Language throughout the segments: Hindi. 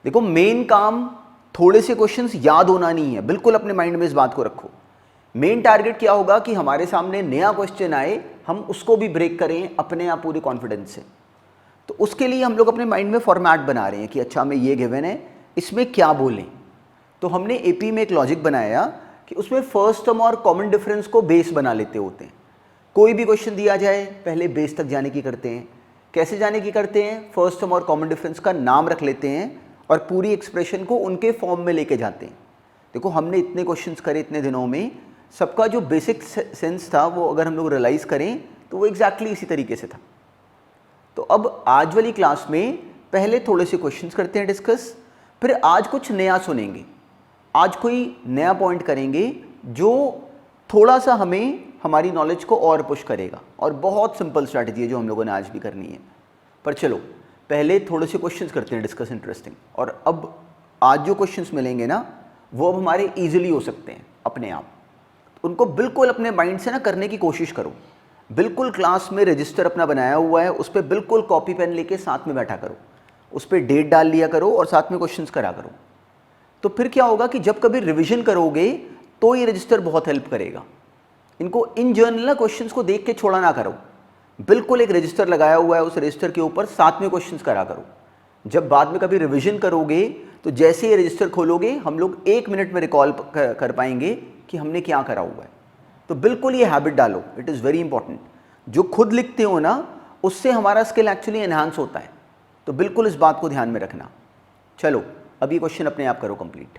देखो मेन काम थोड़े से क्वेश्चंस याद होना नहीं है, बिल्कुल अपने माइंड में इस बात को रखो। मेन टारगेट क्या होगा कि हमारे सामने नया क्वेश्चन आए, हम उसको भी ब्रेक करें अपने आप पूरे कॉन्फिडेंस से। तो उसके लिए हम लोग अपने माइंड में फॉर्मेट बना रहे हैं कि अच्छा हमें ये गिवन है, इसमें क्या बोलें। तो हमने एपी में एक लॉजिक बनाया कि उसमें फर्स्ट टर्म और कॉमन डिफरेंस को बेस बना लेते होते हैं। कोई भी क्वेश्चन दिया जाए पहले बेस तक जाने की करते हैं। कैसे जाने की करते हैं? फर्स्ट टर्म और कॉमन डिफरेंस का नाम रख लेते हैं और पूरी एक्सप्रेशन को उनके फॉर्म में लेके जाते हैं। देखो हमने इतने क्वेश्चंस करे इतने दिनों में, सबका जो बेसिक सेंस था वो अगर हम लोग रियलाइज करें तो वो एग्जैक्टली इसी तरीके से था। तो अब आज वाली क्लास में पहले थोड़े से क्वेश्चंस करते हैं डिस्कस, फिर आज कुछ नया सुनेंगे। आज कोई नया पॉइंट करेंगे जो थोड़ा सा हमें हमारी नॉलेज को और पुश करेगा, और बहुत सिंपल स्ट्रैटेजी है जो हम लोगों ने आज भी करनी है। पर चलो पहले थोड़े से क्वेश्चंस करते हैं डिस्कस इंटरेस्टिंग। और अब आज जो क्वेश्चंस मिलेंगे ना वो अब हमारे इजीली हो सकते हैं अपने आप। उनको बिल्कुल अपने माइंड से ना करने की कोशिश करो। बिल्कुल क्लास में रजिस्टर अपना बनाया हुआ है, उस पर बिल्कुल कॉपी पेन लेके साथ में बैठा करो, उस पर डेट डाल लिया करो और साथ में क्वेश्चंस करा करो। तो फिर क्या होगा कि जब कभी रिवीजन करोगे तो ये रजिस्टर बहुत हेल्प करेगा। इनको इन जनरल ना क्वेश्चंस को देख के छोड़ा ना करो, बिल्कुल एक रजिस्टर लगाया हुआ है, उस रजिस्टर के ऊपर साथ में क्वेश्चंस करा करो। जब बाद में कभी रिवीजन करोगे तो जैसे ये रजिस्टर खोलोगे हम लोग 1 मिनट में रिकॉल कर पाएंगे कि हमने क्या करा हुआ है। तो बिल्कुल ये हैबिट डालो, इट इज़ वेरी इंपॉर्टेंट। जो खुद लिखते हो ना उससे हमारा स्किल एक्चुअली एनहांस होता है, तो बिल्कुल इस बात को ध्यान में रखना। चलो अब ये क्वेश्चन अपने आप करो कंप्लीट।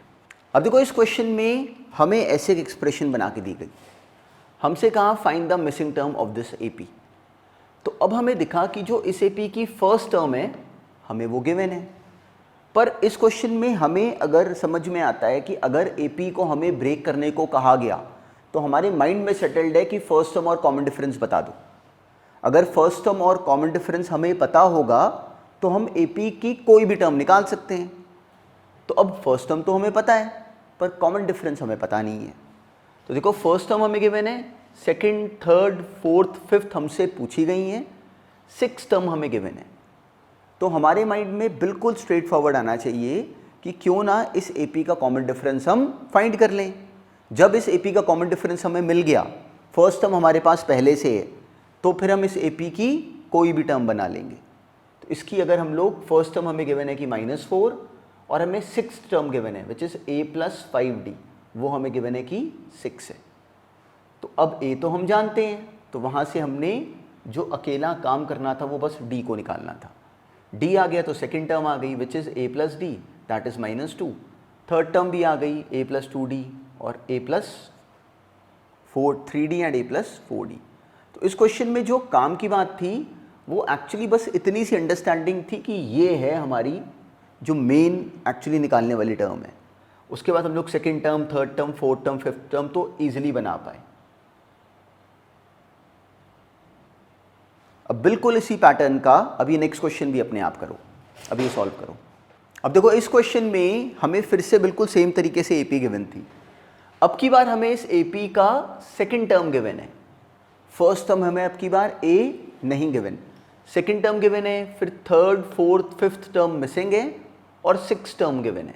अब देखो इस क्वेश्चन में हमें ऐसे एक एक्सप्रेशन बना के दी गई, हमसे कहा find the missing term of this AP. तो अब हमें दिखा कि जो इस एपी की फर्स्ट टर्म है हमें वो गिवन है। पर इस क्वेश्चन में हमें अगर समझ में आता है कि अगर एपी को हमें ब्रेक करने को कहा गया तो हमारे माइंड में सेटल्ड है कि फर्स्ट टर्म और कॉमन डिफरेंस बता दो। अगर फर्स्ट टर्म और कॉमन डिफरेंस हमें पता होगा तो हम एपी की कोई भी टर्म निकाल सकते हैं। तो अब फर्स्ट टर्म तो हमें पता है पर कॉमन डिफरेंस हमें पता नहीं है। तो देखो फर्स्ट टर्म हमें गिवन है, सेकंड, थर्ड, फोर्थ, फिफ्थ हमसे पूछी गई हैं, 6th टर्म हमें गिवन है। तो हमारे माइंड में बिल्कुल स्ट्रेट फॉरवर्ड आना चाहिए कि क्यों ना इस एपी का कॉमन डिफरेंस हम फाइंड कर लें। जब इस एपी का कॉमन डिफरेंस हमें मिल गया, फर्स्ट टर्म हमारे पास पहले से है, तो फिर हम इस एपी की कोई भी टर्म बना लेंगे। तो इसकी अगर हम लोग फर्स्ट टर्म हमें गिवन है कि -4 और हमें 6th टर्म गिवन है विच इज़ a + 5d, वो हमें गिवन है कि 6 है। तो अब a तो हम जानते हैं, तो वहाँ से हमने जो अकेला काम करना था वो बस d को निकालना था। d आ गया तो सेकंड टर्म आ गई which is a + d that is -2। Third term भी आ गई a + 2d और a + 3d and a + 4d। तो इस क्वेश्चन में जो काम की बात थी वो एक्चुअली बस इतनी सी अंडरस्टैंडिंग थी कि ये है हमारी जो मेन एक्चुअली निकालने वाली टर्म है। उसके बाद हम लोग second term, third term, fourth term, fifth term तो ईजिली बना पाए। अब बिल्कुल इसी पैटर्न का अब ये नेक्स्ट क्वेश्चन भी अपने आप करो, अब ये सॉल्व करो। अब देखो इस क्वेश्चन में हमें फिर से बिल्कुल सेम तरीके से एपी गिवन थी। अब की बार हमें इस एपी का सेकेंड टर्म गिवन है। फर्स्ट टर्म हमें अब की बार ए नहीं गिवन, सेकेंड टर्म गिवन है, फिर third, fourth, fifth term missing है और 6th टर्म गिवन है।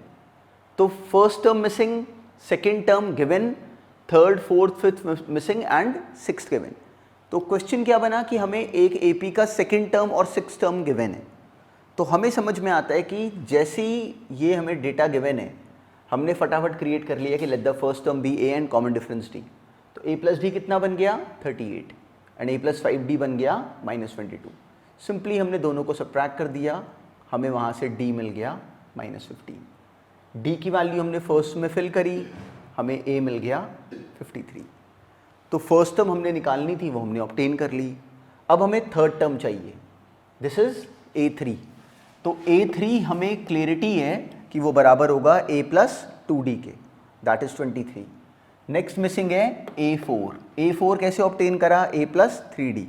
तो first term missing, second term given, third, fourth, fifth missing and 6th given. तो क्वेश्चन क्या बना कि हमें एक एपी का सेकेंड टर्म और 6th टर्म गिवन है। तो हमें समझ में आता है कि जैसे ही ये हमें डेटा गिवन है हमने फटाफट क्रिएट कर लिया कि let the first term be A and common difference D. तो a + d कितना बन गया 38 एंड a + 5d बन गया -22। सिंपली हमने दोनों को सब्ट्रैक्ट कर दिया, हमें वहाँ से d मिल गया -15। d की वैल्यू हमने फर्स्ट में फिल करी, हमें a मिल गया 53। तो फर्स्ट टर्म हमने निकालनी थी वो हमने ऑब्टेन कर ली। अब हमें थर्ड टर्म चाहिए, दिस इज a3। तो a3 हमें क्लियरिटी है कि वो बराबर होगा a + 2d के, दैट इज 23। नेक्स्ट मिसिंग है a4। a4 कैसे ऑब्टेन करा, a + 3d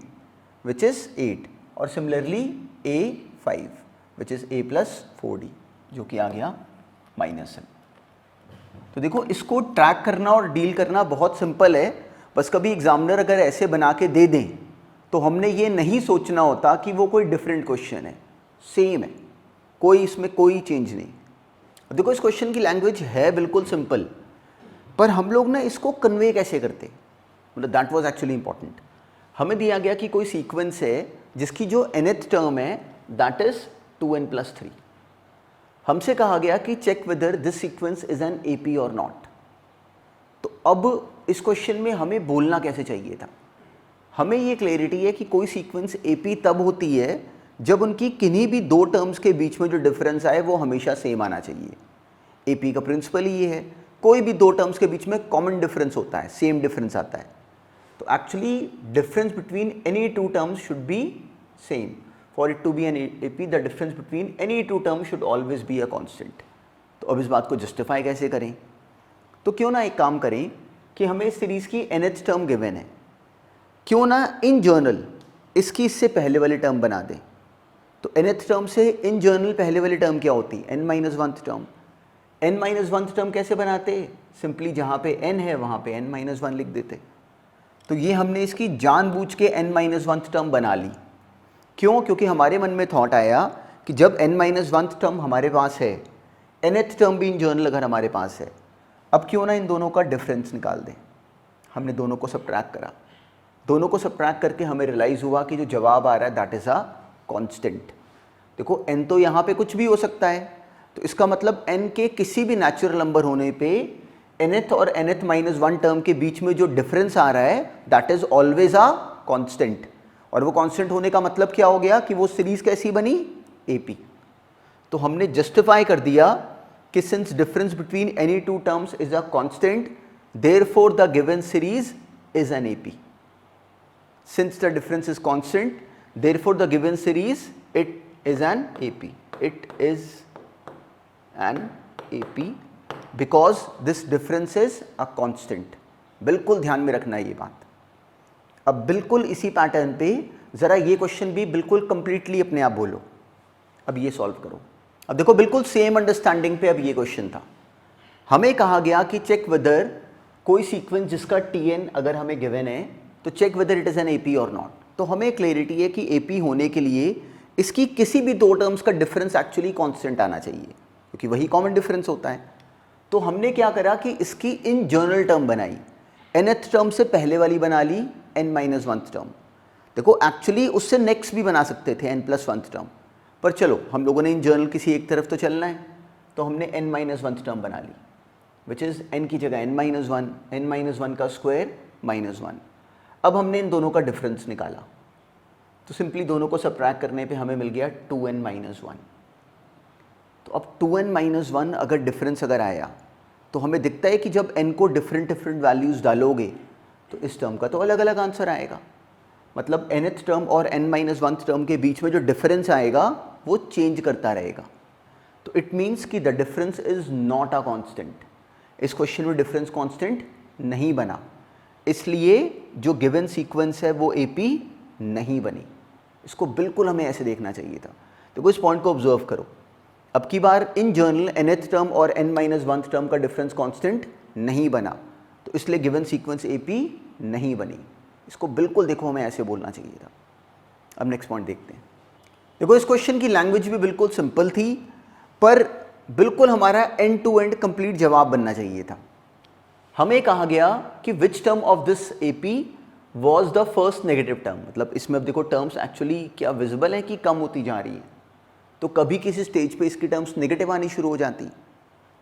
विच इज़ 8 और similarly a5 which is a + 4d जो कि आ गया -7। तो देखो इसको ट्रैक करना और डील करना बहुत सिंपल है। बस कभी एग्जामिनर अगर ऐसे बना के दे दें तो हमने ये नहीं सोचना होता कि वो कोई डिफरेंट क्वेश्चन है, सेम है, कोई इसमें कोई चेंज नहीं। देखो इस क्वेश्चन की लैंग्वेज है बिल्कुल सिंपल, पर हम लोग ना इसको कन्वे कैसे करते, मतलब दैट वाज एक्चुअली इंपॉर्टेंट। हमें दिया गया कि कोई सीक्वेंस है जिसकी जो nth टर्म है दैट इज 2n+3। हमसे कहा गया कि check whether this sequence is an AP और नॉट। तो अब इस क्वेश्चन में हमें बोलना कैसे चाहिए था, हमें ये क्लैरिटी है कि कोई सीक्वेंस AP तब होती है जब उनकी किन्हीं भी दो टर्म्स के बीच में जो डिफरेंस आए वो हमेशा सेम आना चाहिए। AP का प्रिंसिपल ये है, कोई भी दो टर्म्स के बीच में कॉमन डिफरेंस होता है, सेम डिफरेंस आता है। तो actually difference between any two terms should be same. For it to be an AP the difference between any two terms should always be a constant. तो अब इस बात को जस्टिफाई कैसे करें, तो क्यों ना एक काम करें कि हमें इस सीरीज की nth टर्म गिवन है, क्यों ना इन जनरल इसकी इससे पहले वाली टर्म बना दें। तो nth टर्म से इन जनरल पहले वाली टर्म क्या होती है, n-1th टर्म। n-1th टर्म कैसे बनाते, सिंपली जहाँ पे n है वहाँ पे n-1 लिख देते। तो ये हमने इसकी जानबूझ के n-1th टर्म बना ली। क्यों, क्योंकि हमारे मन में थॉट आया कि जब n-1th टर्म हमारे पास है, nth टर्म भी इन जनरल अगर हमारे पास है, अब क्यों ना इन दोनों का डिफरेंस निकाल दें। हमने दोनों को सबट्रैक्ट करा, दोनों को सबट्रैक्ट करके हमें रियलाइज़ हुआ कि जो जवाब आ रहा है दैट इज़ अ कांस्टेंट। देखो n तो यहाँ पे कुछ भी हो सकता है, तो इसका मतलब n के किसी भी नेचुरल नंबर होने पे nth और nth-1 टर्म के बीच में जो डिफरेंस आ रहा है that is always a constant. और वो कांस्टेंट होने का मतलब क्या हो गया कि वो सीरीज कैसी बनी, AP। तो हमने जस्टिफाई कर दिया कि since difference between any two terms is a constant, therefore the given series is an AP। Since the difference is constant, therefore the given series it is an AP. It is an AP because this difference is a constant. बिल्कुल ध्यान में रखना है ये बात। अब बिल्कुल इसी पैटर्न पे ज़रा ये क्वेश्चन भी बिल्कुल कंप्लीटली अपने आप बोलो। अब ये सॉल्व करो। अब देखो बिल्कुल सेम अंडरस्टैंडिंग पे अब ये क्वेश्चन था। हमें कहा गया कि चेक वेदर कोई सीक्वेंस जिसका Tn अगर हमें गिवन है तो check whether it is an AP और नॉट। तो हमें क्लैरिटी है कि AP होने के लिए इसकी किसी भी दो टर्म्स का डिफरेंस एक्चुअली कांस्टेंट आना चाहिए, क्योंकि वही कॉमन डिफरेंस होता है। तो हमने क्या करा कि इसकी इन जनरल टर्म बनाई, nth टर्म से पहले वाली बना ली n-1th टर्म। देखो एक्चुअली उससे नेक्स्ट भी बना सकते थे n+1th टर्म, पर चलो हम लोगों ने इन जनरल किसी एक तरफ तो चलना है, तो हमने n-1th टर्म बना ली, विच इज़ n की जगह n-1, n-1 का स्क्वायर -1। अब हमने इन दोनों का डिफरेंस निकाला, तो सिंपली दोनों को सबट्रैक्ट करने पे हमें मिल गया 2n-1। तो अब 2n-1 अगर डिफरेंस अगर आया तो हमें दिखता है कि जब n को डिफरेंट वैल्यूज़ डालोगे तो इस टर्म का तो अलग अलग आंसर आएगा। मतलब nth टर्म और n-1 टर्म के बीच में जो डिफरेंस आएगा वो चेंज करता रहेगा। तो इट मीन्स कि the difference is not a constant. इस क्वेश्चन में डिफरेंस कांस्टेंट नहीं बना, इसलिए जो गिवन सीक्वेंस है वो AP नहीं बनी। इसको बिल्कुल हमें ऐसे देखना चाहिए था। देखो इस पॉइंट को ऑब्जर्व करो, अब की बार इन जनरल nth टर्म और n-1 टर्म का डिफरेंस कांस्टेंट नहीं बना, तो इसलिए गिवन सीक्वेंस AP नहीं बनी। इसको बिल्कुल देखो हमें ऐसे बोलना चाहिए था। अब नेक्स्ट पॉइंट देखते हैं। देखो इस क्वेश्चन की लैंग्वेज भी बिल्कुल सिंपल थी, पर बिल्कुल हमारा एंड टू एंड कंप्लीट जवाब बनना चाहिए था। हमें कहा गया कि which term of this AP was the first negative term. मतलब इसमें अब देखो टर्म्स एक्चुअली क्या विजिबल है कि कम होती जा रही है, तो कभी किसी स्टेज पे इसकी टर्म्स नेगेटिव आनी शुरू हो जाती।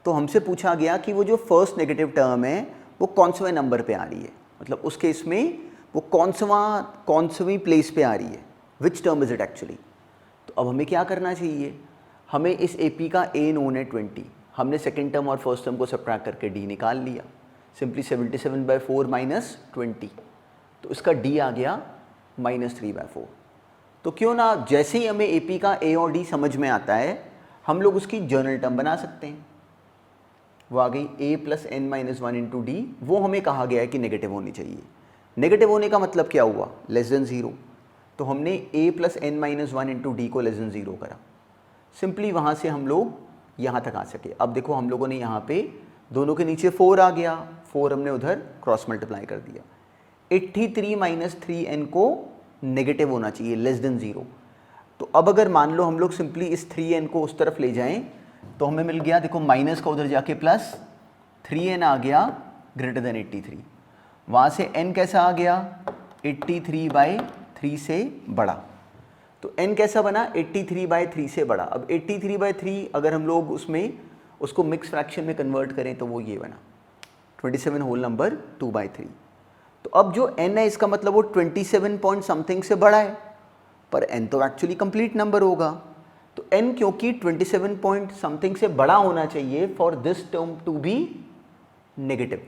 तो हमसे पूछा गया कि वो जो फर्स्ट नेगेटिव टर्म है वो कौन-से नंबर पे आ रही है, मतलब उस केस में वो कौन-सी प्लेस पे आ रही है, which term is it actually. तो अब हमें क्या करना चाहिए, हमें इस AP का A नोन है 20, हमने सेकेंड टर्म और फर्स्ट टर्म को सबट्रैक्ट करके D निकाल लिया। सिंपली 77/4 माइनस 20, तो इसका D आ गया -3/4। तो क्यों ना जैसे ही हमें AP का A और D समझ में आता है हम लोग उसकी जनरल टर्म बना सकते हैं। वो आ गई A + n-1 इंटू D। वो हमें कहा गया है कि नेगेटिव होनी चाहिए। नेगेटिव होने का मतलब क्या हुआ, <0। तो हमने A + n-1 इंटू D को <0 करा। सिंपली वहाँ से हम लोग यहाँ तक आ सके। अब देखो हम लोगों ने यहाँ पे दोनों के नीचे 4 आ गया, 4 हमने उधर क्रॉस मल्टीप्लाई कर दिया। 83 - 3n को नेगेटिव होना चाहिए, <0। तो अब अगर मान लो हम लोग सिंपली इस 3n को उस तरफ ले जाएं तो हमें मिल गया, देखो माइनस का उधर जाके प्लस, 3n आ गया ग्रेटर देन 83। वहाँ से n कैसा आ गया, 83/3 से बड़ा। तो n कैसा बना, 83/3 से बड़ा। अब 83/3 अगर हम लोग उसमें उसको मिक्स फ्रैक्शन में कन्वर्ट करें तो वो ये बना 27 होल नंबर 2/3। तो अब जो n है इसका मतलब वो 27 पॉइंट समथिंग से बड़ा है, पर n तो एक्चुअली कंप्लीट नंबर होगा। तो n क्योंकि 27 पॉइंट समथिंग से बड़ा होना चाहिए for this term to be negative.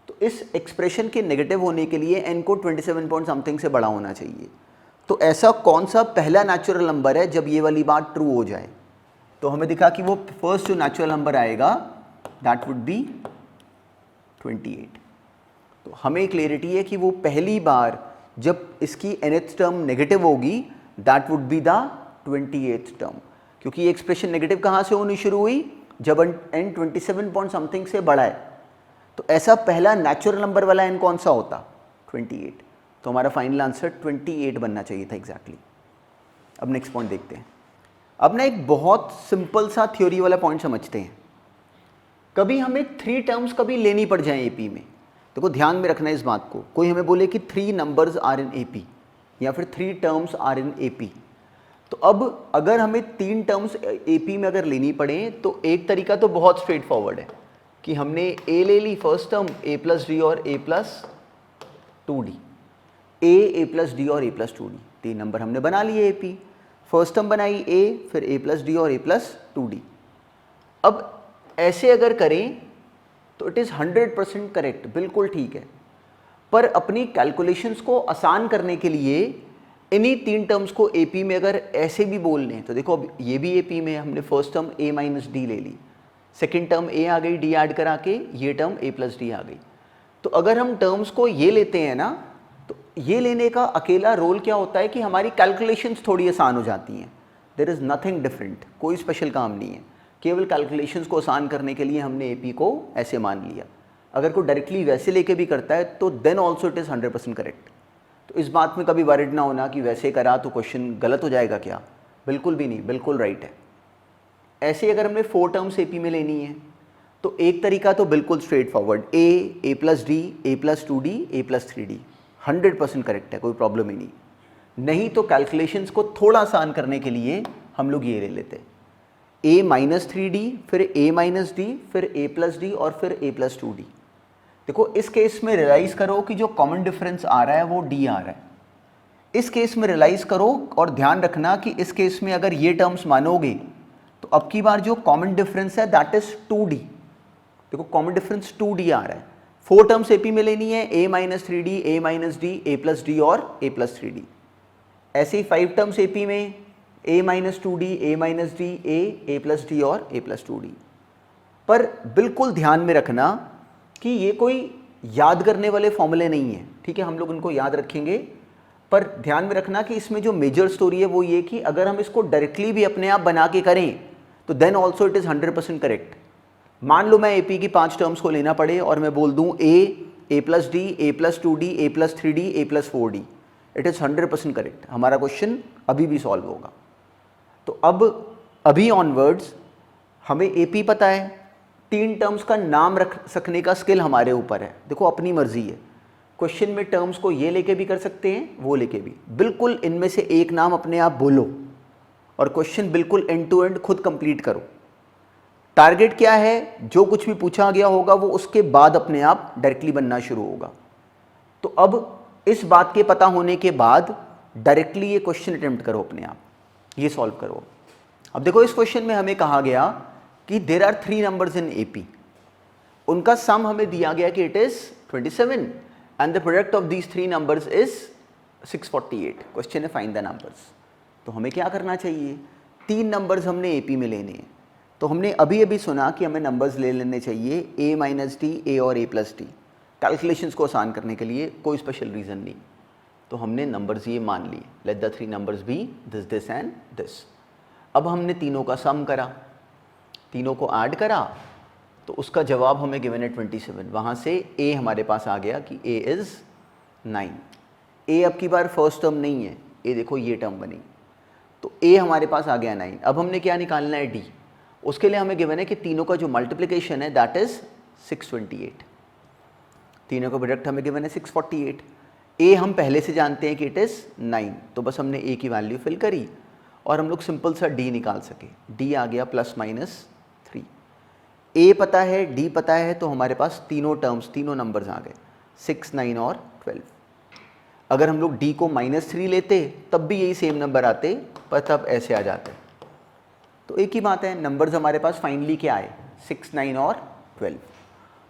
तो इस एक्सप्रेशन के नेगेटिव होने के लिए n को 27 पॉइंट समथिंग से बड़ा होना चाहिए। तो ऐसा कौन सा पहला नेचुरल नंबर है जब ये वाली बात ट्रू हो जाए? तो हमें दिखा कि वो फर्स्ट जो नेचुरल नंबर आएगा दैट वुड बी 28। तो हमें क्लैरिटी है कि वो पहली बार जब इसकी nth टर्म नेगेटिव होगी that would be the 28th term, क्योंकि ये एक्सप्रेशन नेगेटिव कहाँ से होनी शुरू हुई, जब n 27 पॉइंट समथिंग से बड़ा है। तो ऐसा पहला नेचुरल नंबर वाला n कौन सा होता, 28। तो हमारा फाइनल आंसर 28 बनना चाहिए था एग्जैक्टली। अब नेक्स्ट पॉइंट देखते हैं। अब ना एक बहुत सिंपल सा थ्योरी वाला पॉइंट समझते हैं। कभी हमें 3 टर्म्स कभी लेनी पड़ जाए एपी में, देखो ध्यान में रखना है इस बात को। कोई हमें बोले कि 3 नंबर्स आर इन एपी या फिर 3 टर्म्स आर इन एपी, तो अब अगर हमें 3 टर्म्स एपी में अगर लेनी पड़े तो एक तरीका तो बहुत स्ट्रेट फॉरवर्ड है कि हमने ए ले ली first term a plus d और a plus 2d, a plus d और a प्लस 2d, 3 नंबर हमने बना लिए एपी। फर्स्ट टर्म बनाई a, फिर a प्लस डी और a प्लस 2d। अब ऐसे अगर करें तो इट इज़ 100% करेक्ट, बिल्कुल ठीक है। पर अपनी कैलकुलेशंस को आसान करने के लिए इन्हीं 3 टर्म्स को एपी में अगर ऐसे भी बोल लें तो देखो अब ये भी एपी में हमने first term a minus D ले ली, सेकेंड टर्म a आ गई, d ऐड करा के ये टर्म a प्लस डी आ गई। तो अगर हम टर्म्स को ये लेते हैं ना, तो ये लेने का अकेला रोल क्या होता है कि हमारी कैलकुलेशंस थोड़ी आसान हो जाती हैं। देयर इज़ नथिंग डिफरेंट, कोई स्पेशल काम नहीं है, केवल कैलकुलेशंस को आसान करने के लिए हमने एपी को ऐसे मान लिया। अगर कोई डायरेक्टली वैसे लेके भी करता है तो then also it is 100% correct. तो इस बात में कभी वरिड ना होना कि वैसे करा तो क्वेश्चन गलत हो जाएगा क्या, बिल्कुल भी नहीं, बिल्कुल राइट है। ऐसे अगर हमने 4 टर्म्स एपी में लेनी है तो एक तरीका तो बिल्कुल straight forward, a plus D, a plus 2d, a plus 3d, 100% correct है, कोई प्रॉब्लम ही नहीं। नहीं तो कैलकुलेशंस को थोड़ा आसान करने के लिए हम लोग ये ले लेते, a माइनस 3d, फिर a माइनस डी, फिर a प्लस डी और फिर a प्लस 2d। देखो इस केस में रियलाइज़ करो कि जो कॉमन डिफरेंस आ रहा है वो d आ रहा है। इस केस में रियलाइज़ करो और ध्यान रखना कि इस केस में अगर ये टर्म्स मानोगे तो अब की बार जो कॉमन डिफरेंस है दैट इज 2d। देखो कॉमन डिफरेंस 2d आ रहा है। 4 टर्म्स एपी में लेनी है, a minus 3d, a minus D, a plus d और a प्लस 3d। ऐसे ही 5 टर्म्स एपी में a minus 2d, a minus D, a plus d और a प्लस 2d। पर बिल्कुल ध्यान में रखना कि ये कोई याद करने वाले फॉर्मूले नहीं है, ठीक है, हम लोग उनको याद रखेंगे। पर ध्यान में रखना कि इसमें जो मेजर स्टोरी है वो ये कि अगर हम इसको डायरेक्टली भी अपने आप बना के करें तो then also it is 100% correct. मान लो मैं एपी की 5 टर्म्स को लेना पड़े और मैं बोल दूं a plus D, a plus 2d, a plus 3d, a plus 4d, it is 100% correct. हमारा क्वेश्चन अभी भी सॉल्व होगा। तो अब अभी ऑनवर्ड्स हमें एपी पता है, 3 टर्म्स का नाम रख सकने का स्किल हमारे ऊपर है। देखो अपनी मर्जी है, क्वेश्चन में टर्म्स को ये लेके भी कर सकते हैं, वो लेके भी। बिल्कुल इनमें से एक नाम अपने आप बोलो और क्वेश्चन बिल्कुल एंड टू एंड खुद कंप्लीट करो। टारगेट क्या है, जो कुछ भी पूछा गया होगा वो उसके बाद अपने आप डायरेक्टली बनना शुरू होगा। तो अब इस बात के पता होने के बाद डायरेक्टली ये क्वेश्चन अटेम्प्ट करो, अपने आप ये सॉल्व करो। अब देखो इस क्वेश्चन में हमें कहा गया कि there are 3 numbers in AP, उनका सम हमें दिया गया कि it is 27 and the product of these 3 numbers is 648। Question है फाइंड द नंबर्स। तो हमें क्या करना चाहिए, 3 नंबर्स हमने एपी में लेने हैं। तो हमने अभी अभी सुना कि हमें नंबर्स ले लेने चाहिए a माइनस डी, a और a प्लस डी, कैलकुलेशंस को आसान करने के लिए, कोई स्पेशल रीज़न नहीं। तो हमने नंबर्स ये मान लिए, let the 3 numbers be this this and this. अब हमने तीनों का सम करा, तीनों को ऐड करा तो उसका जवाब हमें गिवन है 27। वहाँ से a हमारे पास आ गया कि a इज़ 9। a अब की बार फर्स्ट टर्म नहीं है, a देखो ये टर्म बनी, तो a हमारे पास आ गया 9। अब हमने क्या निकालना है, d। उसके लिए हमें गिवन है कि तीनों का जो मल्टीप्लिकेशन है दैट इज 628, तीनों का प्रोडक्ट हमें गिवन है 648। ए हम पहले से जानते हैं कि इट इज़ 9, तो बस हमने ए की वैल्यू फिल करी और हम लोग सिंपल सा डी निकाल सके। डी आ गया +-3। ए पता है, डी पता है, तो हमारे पास तीनों टर्म्स, तीनों नंबर्स आ गए 6, 9 और 12। अगर हम लोग डी को -3 लेते तब भी यही सेम नंबर आते, पर तब ऐसे आ जाते। तो एक ही बात है, नंबर्स हमारे पास फाइनली क्या आए 6, 9 और 12।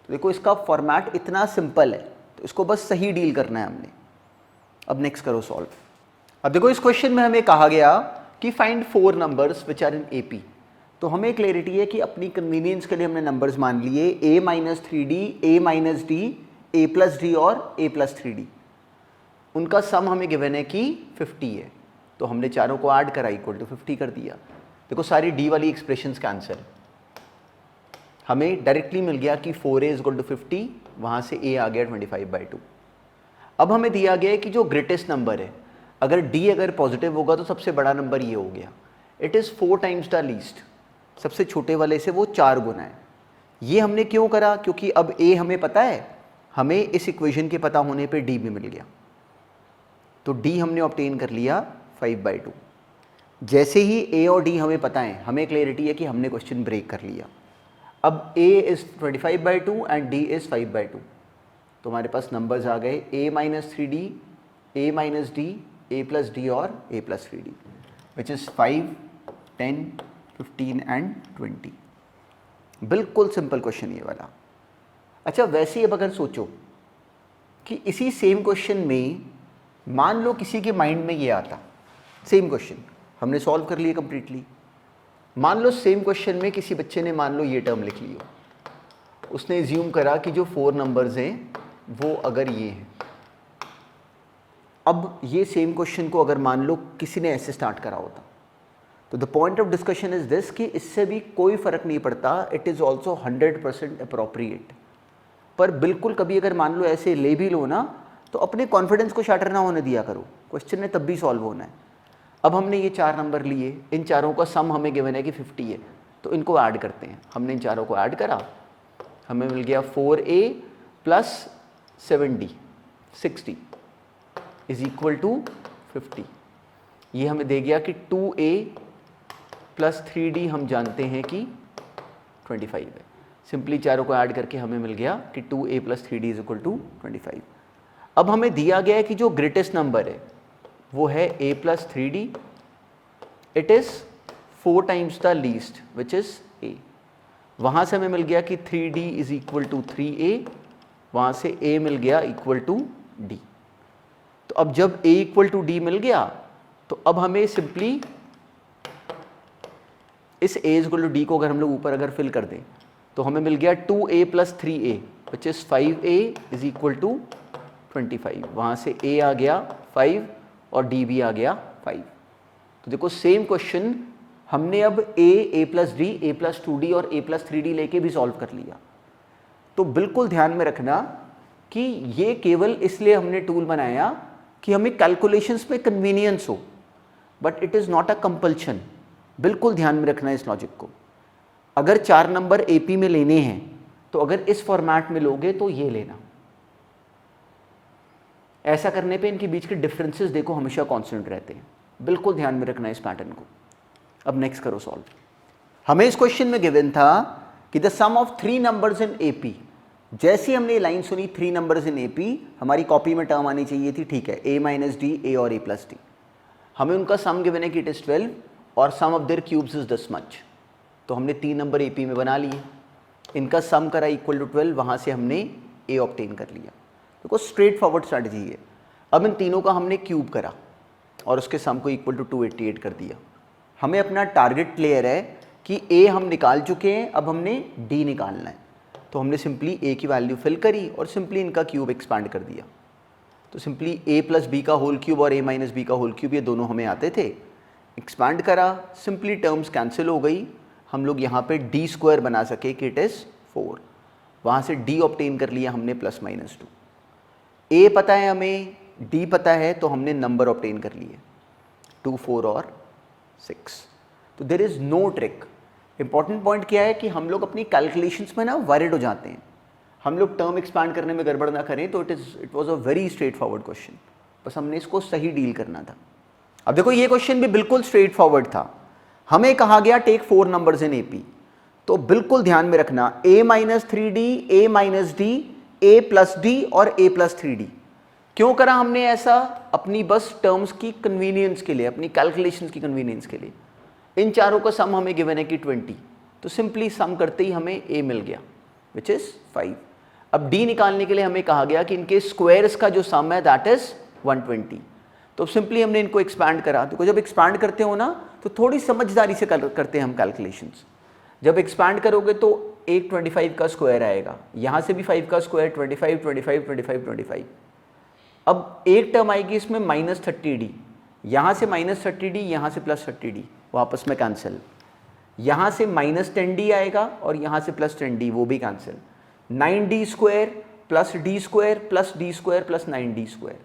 तो देखो इसका फॉर्मेट इतना सिंपल है, तो इसको बस सही डील करना है हमने। अब नेक्स्ट करो सॉल्व। अब देखो इस क्वेश्चन में हमें कहा गया कि find 4 numbers which are in AP. तो हमें क्लैरिटी है कि अपनी कन्वीनियंस के लिए हमने नंबर्स मान लिए a-3d, a-d, a+d और a+3d। उनका सम हमें गिवन है कि 50 है, तो हमने चारों को ऐड करा इक्वल टू 50 कर दिया। देखो सारी डी वाली एक्सप्रेशंस कैंसिल, हमें डायरेक्टली मिल गया कि 4a = 50, वहाँ से a आ गया 25/2। अब हमें दिया गया है कि जो ग्रेटेस्ट नंबर है, अगर d अगर पॉजिटिव होगा तो सबसे बड़ा नंबर ये हो गया, it is 4 times the least, सबसे छोटे वाले से वो 4 गुना है। ये हमने क्यों करा, क्योंकि अब a हमें पता है, हमें इस इक्वेशन के पता होने पे d भी मिल गया, तो d हमने ऑब्टेन कर लिया 5/2। जैसे ही a और d हमें पता है, हमें क्लैरिटी है कि हमने क्वेश्चन ब्रेक कर लिया। अब a is 25/2 and d is 5/2, तो हमारे पास नंबर्स आ गए a-3d, a-d, a+d और a+3d, विच इज़ 5, 10, 15 एंड 20। बिल्कुल सिंपल क्वेश्चन ये वाला। अच्छा वैसे ही अब अगर सोचो कि इसी सेम क्वेश्चन में मान लो किसी के माइंड में ये आता, सेम क्वेश्चन हमने सॉल्व कर लिया कंप्लीटली, मान लो सेम क्वेश्चन में किसी बच्चे ने मान लो ये टर्म लिख ली हो, उसने एज्यूम करा कि जो 4 नंबर्स हैं वो अगर ये हैं। अब ये सेम क्वेश्चन को अगर मान लो किसी ने ऐसे स्टार्ट करा होता, तो the point of discussion is this कि इससे भी कोई फ़र्क नहीं पड़ता, इट इज़ ऑल्सो 100% अप्रोप्रिएट। पर बिल्कुल कभी अगर मान लो ऐसे ले भी लो ना, तो अपने कॉन्फिडेंस को शाटर ना होने दिया करो, क्वेश्चन ने तब भी सॉल्व होना है। अब हमने ये 4 नंबर लिए, इन चारों का सम हमें गिवन है कि 50 है, तो इनको ऐड करते हैं। हमने इन चारों को ऐड करा, हमें मिल गया 4a + 7d 60 is equal to 50। ये हमें दे गया कि 2a + 3d हम जानते हैं कि 25 है। सिंपली चारों को ऐड करके हमें मिल गया कि 2a + 3d is equal to 25। अब हमें दिया गया है कि जो ग्रेटेस्ट नंबर है वो है a + 3d, it is 4 times the least which is a। वहाँ से हमें मिल गया कि 3d is equal to 3a, वहाँ से a मिल गया इक्वल टू d। तो अब जब a इक्वल टू d मिल गया, तो अब हमें सिंपली इस a इक्वल टू d को अगर हम लोग ऊपर अगर फिल कर दें, तो हमें मिल गया 2a + 3a which is 5a is equal to 25। वहाँ से a आ गया 5 और d भी आ गया 5। तो देखो सेम क्वेश्चन हमने अब a + d, a + 2d और a + 3d लेके भी सॉल्व कर लिया। तो बिल्कुल ध्यान में रखना कि ये केवल इसलिए हमने टूल बनाया कि हमें कैलकुलेशंस में कन्वीनियंस हो, but it is not a compulsion. बिल्कुल ध्यान में रखना इस लॉजिक को। अगर 4 नंबर एपी में लेने हैं तो अगर इस फॉर्मेट में लोगे तो ये लेना, ऐसा करने पे इनके बीच के डिफरेंसेस देखो हमेशा कांस्टेंट रहते हैं। बिल्कुल ध्यान में रखना इस पैटर्न को। अब नेक्स्ट करो सॉल्व। हमें इस क्वेश्चन में गिवन था कि the sum of 3 numbers in AP. जैसे हमने ये लाइन सुनी 3 नंबर्स इन एपी, हमारी कॉपी में टर्म आनी चाहिए थी, ठीक है, a - d, a और a+d। हमें उनका सम गिवन है कि इट इज़ 12 और sum of their cubes is this much. तो हमने 3 नंबर एपी में बना लिए, इनका सम करा इक्वल टू 12, वहाँ से हमने a ऑब्टेन कर लिया। देखो स्ट्रेट फॉरवर्ड स्ट्रैटेजी है। अब इन तीनों का हमने क्यूब करा और उसके सम को इक्वल टू 288 कर दिया। हमें अपना टारगेट क्लियर है कि a हम निकाल चुके हैं, अब हमने d निकालना है। तो हमने सिंपली a की वैल्यू फिल करी और सिंपली इनका क्यूब एक्सपांड कर दिया। तो सिंपली a + b का होल क्यूब और a - b का होल क्यूब ये दोनों हमें आते थे, एक्सपांड करा, सिंपली टर्म्स कैंसिल हो गई। हम लोग यहाँ पे d² बना सके कि इट इज़ 4, वहाँ से d ऑब्टेन कर लिया हमने +-2। a पता है हमें, d पता है, तो हमने नंबर ऑब्टेन कर लिए 2, 4 और 6। तो there is no trick important point क्या है कि हम लोग अपनी कैलकुलेशंस में ना वरिड हो जाते हैं, हम लोग टर्म एक्सपांड करने में गड़बड़ ना करें, तो it was a very straight forward question, बस हमने इसको सही डील करना था। अब देखो ये क्वेश्चन भी बिल्कुल स्ट्रेट फॉरवर्ड था, हमें कहा गया टेक 4 नंबर्स इन एपी, तो बिल्कुल ध्यान में रखना a minus 3d, a minus D, a plus d और a प्लस 3d। क्यों करा हमने ऐसा? अपनी बस टर्म्स की कन्वीनियंस के लिए, अपनी कैलकुलेशंस की कन्वीनियंस के लिए। इन चारों का सम हमें गिवन है कि 20, तो सिंपली सम करते ही हमें a मिल गया विच इज 5। अब d निकालने के लिए हमें कहा गया कि इनके स्क्वायर्स का जो सम है दैट इज 120, तो सिंपली हमने इनको एक्सपैंड करा। तो जब एक्सपैंड करते हो ना तो थोड़ी समझदारी से करते हैं हम कैलकुलेशंस। जब एक्सपैंड करोगे तो एक 25 का स्क्वायर आएगा, यहाँ से भी 5 का स्क्वायर, 25, 25, 25, 25। अब एक टर्म आएगी इसमें माइनस 30d, यहाँ से माइनस 30d, यहाँ से प्लस 30d, वो आपस में कैंसिल। यहाँ से माइनस 10d आएगा और यहाँ से प्लस 10d, वो भी cancel. 9d square plus d square plus d square plus 9d square,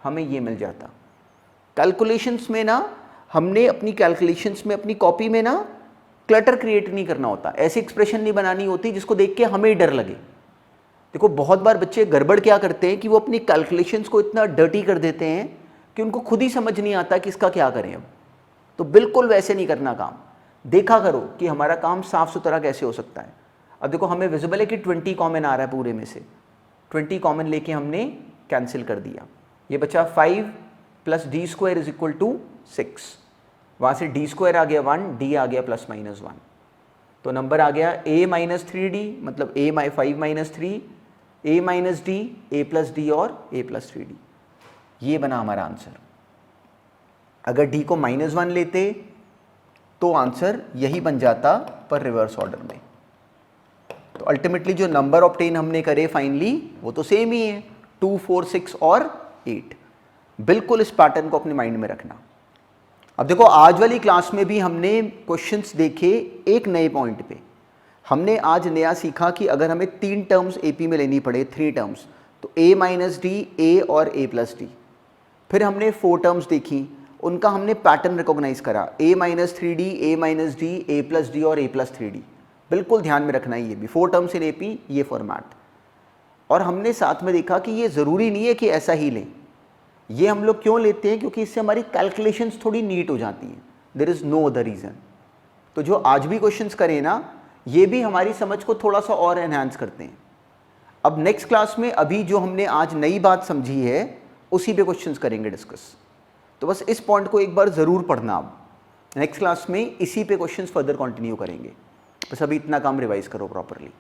हमें ये मिल जाता। कैलकुलेशंस में ना हमने अपनी कैलकुलेशंस में अपनी कॉपी में ना क्लटर क्रिएट नहीं करना होता, ऐसी एक्सप्रेशन नहीं बनानी होती जिसको देख के हमें डर लगे। देखो बहुत बार बच्चे गड़बड़ क्या करते हैं कि वो अपनी कैलकुलेशंस को इतना डर्टी कर देते हैं कि उनको खुद ही समझ नहीं आता कि इसका क्या करें। अब तो बिल्कुल वैसे नहीं करना काम, देखा करो कि हमारा काम साफ सुथरा कैसे हो सकता है। अब देखो हमें विजिबल है कि 20 कॉमन आ रहा है पूरे में से, 20 कॉमन लेके हमने कैंसिल कर दिया, ये बचा 5 plus D square is equal to 6, वहाँ से डी स्क्वायर आ गया 1, डी आ गया प्लस माइनस 1, तो नंबर आ गया a माइनस 3d, मतलब a 5 minus 3, a minus D, a plus d और a प्लस 3d, ये बना हमारा आंसर। अगर d को -1 लेते तो आंसर यही बन जाता पर रिवर्स ऑर्डर में। तो अल्टीमेटली जो नंबर ऑब्टेन हमने करे फाइनली वो तो सेम ही है, 2, 4, 6 और 8। बिल्कुल इस पैटर्न को अपने माइंड में रखना। अब देखो आज वाली क्लास में भी हमने क्वेश्चंस देखे एक नए पॉइंट पे। हमने आज नया सीखा कि अगर हमें 3 टर्म्स एपी में लेनी पड़े, 3 टर्म्स, तो a माइनस डी, a और a प्लस डी। फिर हमने 4 टर्म्स देखी, उनका हमने पैटर्न रिकॉग्नाइज करा, a minus 3d, a minus D, a plus d और a प्लस 3d। बिल्कुल ध्यान में रखना है ये भी, 4 टर्म्स इन एपी, ये फॉर्मेट। और हमने साथ में देखा कि ये ज़रूरी नहीं है कि ऐसा ही लें, ये हम लोग क्यों लेते हैं, क्योंकि इससे हमारी कैलकुलेशंस थोड़ी नीट हो जाती हैं, there is no other reason. तो जो आज भी क्वेश्चंस करें ना, ये भी हमारी समझ को थोड़ा सा और एनहांस करते हैं। अब नेक्स्ट क्लास में अभी जो हमने आज नई बात समझी है उसी पे क्वेश्चंस करेंगे डिस्कस, तो बस इस पॉइंट को एक बार ज़रूर पढ़ना। अब नेक्स्ट क्लास में इसी पे क्वेश्चंस फर्दर कंटिन्यू करेंगे, बस अभी इतना काम रिवाइज करो प्रॉपरली।